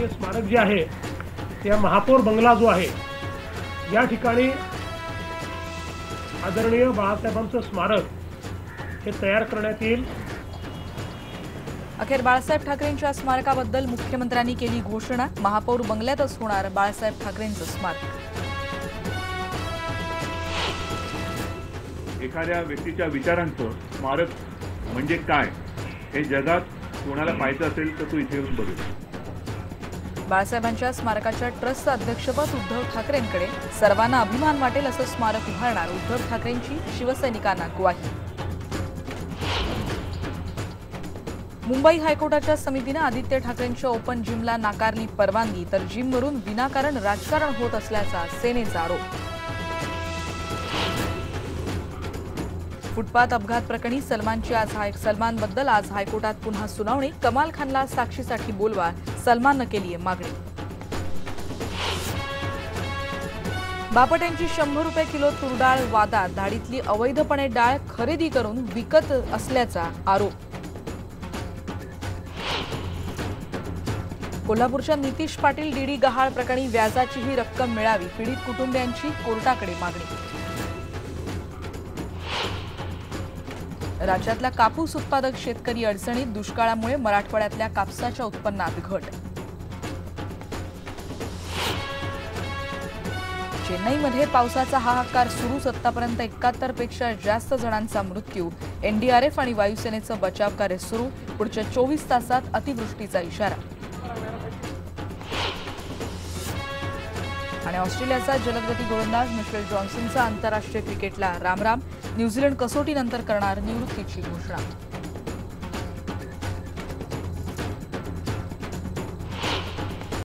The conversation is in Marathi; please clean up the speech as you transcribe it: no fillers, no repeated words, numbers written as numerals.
ते स्मारक जे आहे त्या महापौर बंगला जो आहे या ठिकाणी आदरणीय बाळासाहेबांचं स्मारक हे तयार करण्यात येईल। अखेर बाळासाहेब ठाकरेंच्या स्मारकाबद्दल मुख्यमंत्र्यांनी केली घोषणा। महापौर बंगल्यातच होणार बाळासाहेब ठाकरेंचं स्मारक। एखाद्या व्यक्तीच्या विचारांचं स्मारक म्हणजे काय हे जगात कोणाला पाहायचं असेल तर तू इथे येऊन बघ। बाळासाहेबांच्या स्मारकाच्या ट्रस्टचं अध्यक्षपद उद्धव ठाकरेंकडे। सर्वांना अभिमान वाटेल असं स्मारक उभारणार उद्धव ठाकरेंची शिवसैनिकांना ग्वाही। मुंबई हायकोर्टाच्या समितीने आदित्य ठाकरेंच्या ओपन जिमला नाकारली परवानगी, तर जिमवरून विनाकारण राजकारण होत असल्याचा सेनेचा आरोप। फुटपाथ अपघात प्रकरणी सलमानबद्दल आज हायकोर्टात पुन्हा सुनावणी। कमाल खानला साक्षीसाठी बोलवा, सलमाननं केली आहे मागणी। बापट यांची 100 रुपये किलो तूर डाळ वादात। धाडीतली अवैधपणे डाळ खरेदी करून विकत असल्याचा आरोप। कोल्हापूरच्या नितीश पाटील डीडी गहाळ प्रकरणी व्याजाचीही रक्कम मिळावी, पीडित कुटुंबियांची कोर्टाकडे मागणी। राज्यातला कापूस उत्पादक शेतकरी अडचणीत। दुष्काळामुळे मराठवाड्यातल्या कापसाच्या उत्पन्नात घट। चेन्नईमध्ये पावसाचा हाहाकार सुरूच। आतापर्यंत 71 पेक्षा जास्त जणांचा मृत्यू। एनडीआरएफ आणि वायुसेनेचं बचाव कार्य सुरू। पुढच्या 24 तासात अतिवृष्टीचा इशारा। आणि ऑस्ट्रेलियाचा जलदगती गोलंदाज मिशेल जॉन्सनचा आंतरराष्ट्रीय क्रिकेटला रामराम। न्यूझीलंड कसोटीनंतर करणार निवृत्तीची घोषणा।